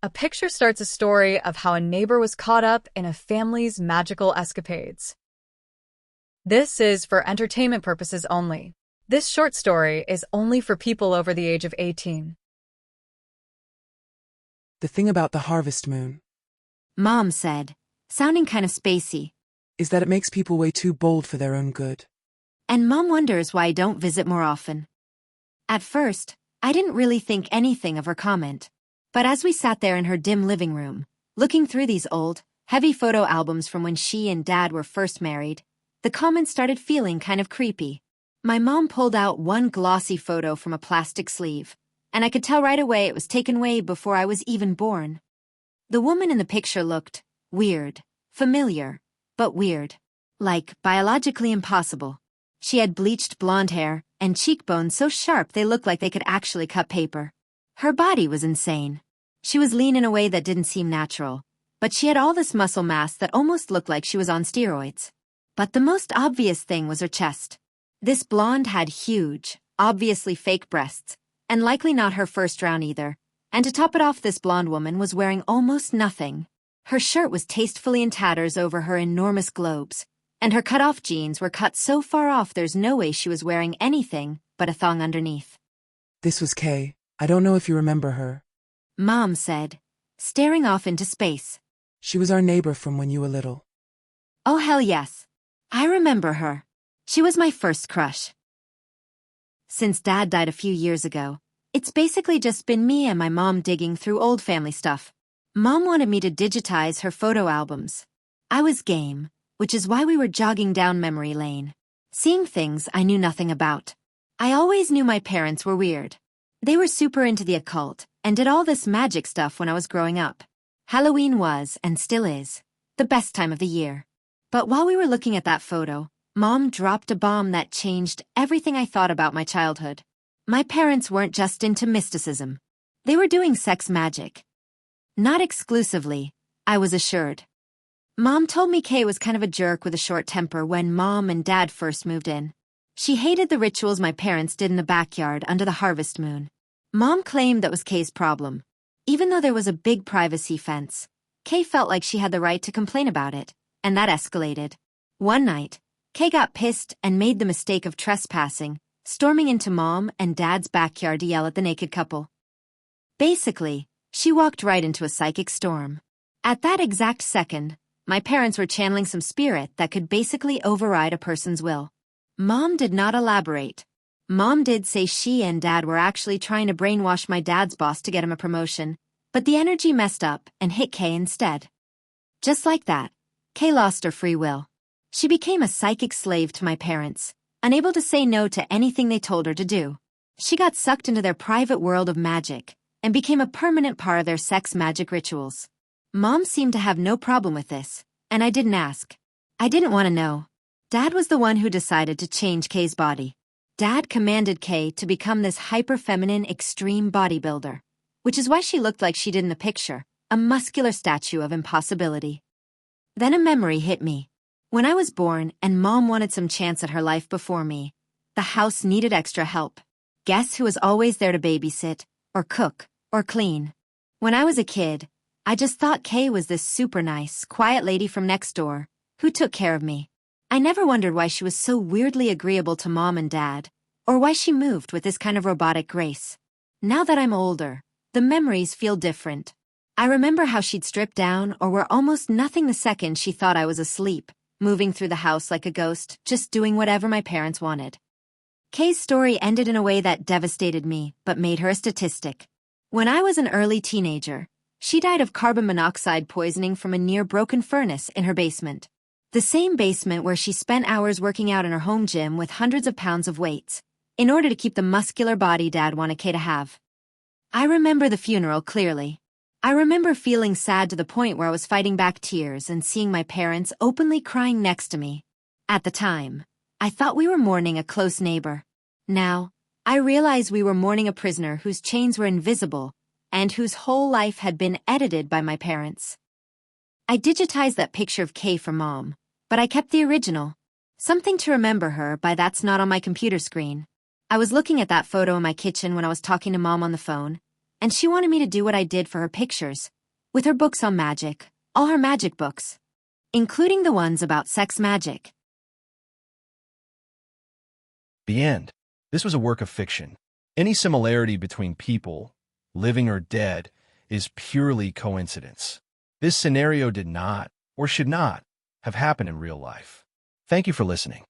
A picture starts a story of how a neighbor was caught up in a family's magical escapades. This is for entertainment purposes only. This short story is only for people over the age of 18. The thing about the harvest moon Mom said, sounding kind of spacey. is that it makes people way too bold for their own good. And Mom wonders why I don't visit more often. At first, I didn't really think anything of her comment. But as we sat there in her dim living room, looking through these old, heavy photo albums from when she and Dad were first married, the comments started feeling kind of creepy. My mom pulled out one glossy photo from a plastic sleeve, and I could tell right away it was taken way before I was even born. The woman in the picture looked weird, familiar, but weird. Like biologically impossible. She had bleached blonde hair and cheekbones so sharp they looked like they could actually cut paper. Her body was insane. She was lean in a way that didn't seem natural, but she had all this muscle mass that almost looked like she was on steroids. But the most obvious thing was her chest. This blonde had huge, obviously fake breasts, and likely not her first round either. And to top it off, this blonde woman was wearing almost nothing. Her shirt was tastefully in tatters over her enormous globes, and her cut-off jeans were cut so far off there's no way she was wearing anything but a thong underneath. This was Kay. I don't know if you remember her. Mom said, staring off into space. She was our neighbor from when you were little. Oh hell yes. I remember her. She was my first crush. Since Dad died a few years ago, it's basically just been me and my mom digging through old family stuff. Mom wanted me to digitize her photo albums. I was game, which is why we were jogging down memory lane, seeing things I knew nothing about. I always knew my parents were weird. They were super into the occult and did all this magic stuff when I was growing up. Halloween was, and still is, the best time of the year. But while we were looking at that photo, Mom dropped a bomb that changed everything I thought about my childhood. My parents weren't just into mysticism. They were doing sex magic. Not exclusively, I was assured. Mom told me Kay was kind of a jerk with a short temper when Mom and Dad first moved in. She hated the rituals my parents did in the backyard under the harvest moon. Mom claimed that was Kay's problem. Even though there was a big privacy fence, Kay felt like she had the right to complain about it, and that escalated. One night, Kay got pissed and made the mistake of trespassing, storming into Mom and Dad's backyard to yell at the naked couple. Basically, she walked right into a psychic storm. At that exact second, my parents were channeling some spirit that could basically override a person's will. Mom did not elaborate. Mom did say she and Dad were actually trying to brainwash my dad's boss to get him a promotion, but the energy messed up and hit Kay instead. Just like that, Kay lost her free will. She became a psychic slave to my parents, unable to say no to anything they told her to do. She got sucked into their private world of magic and became a permanent part of their sex magic rituals. Mom seemed to have no problem with this, and I didn't ask. I didn't want to know. Dad was the one who decided to change Kay's body. Dad commanded Kay to become this hyper-feminine extreme bodybuilder, which is why she looked like she did in the picture, a muscular statue of impossibility. Then a memory hit me. When I was born and Mom wanted some chance at her life before me, the house needed extra help. Guess who was always there to babysit, or cook, or clean? When I was a kid, I just thought Kay was this super nice, quiet lady from next door, who took care of me. I never wondered why she was so weirdly agreeable to Mom and Dad, or why she moved with this kind of robotic grace. Now that I'm older, the memories feel different. I remember how she'd strip down or wear almost nothing the second she thought I was asleep, moving through the house like a ghost, just doing whatever my parents wanted. Kay's story ended in a way that devastated me, but made her a statistic. When I was an early teenager, she died of carbon monoxide poisoning from a near-broken furnace in her basement. The same basement where she spent hours working out in her home gym with hundreds of pounds of weights, in order to keep the muscular body Dad wanted Kay to have. I remember the funeral clearly. I remember feeling sad to the point where I was fighting back tears and seeing my parents openly crying next to me. At the time, I thought we were mourning a close neighbor. Now, I realize we were mourning a prisoner whose chains were invisible and whose whole life had been edited by my parents. I digitized that picture of Kay for Mom, but I kept the original. Something to remember her by that's not on my computer screen. I was looking at that photo in my kitchen when I was talking to Mom on the phone, and she wanted me to do what I did for her pictures, with her books on magic, all her magic books, including the ones about sex magic. The end. This was a work of fiction. Any similarity between people, living or dead, is purely coincidence. This scenario did not, or should not, have happened in real life. Thank you for listening.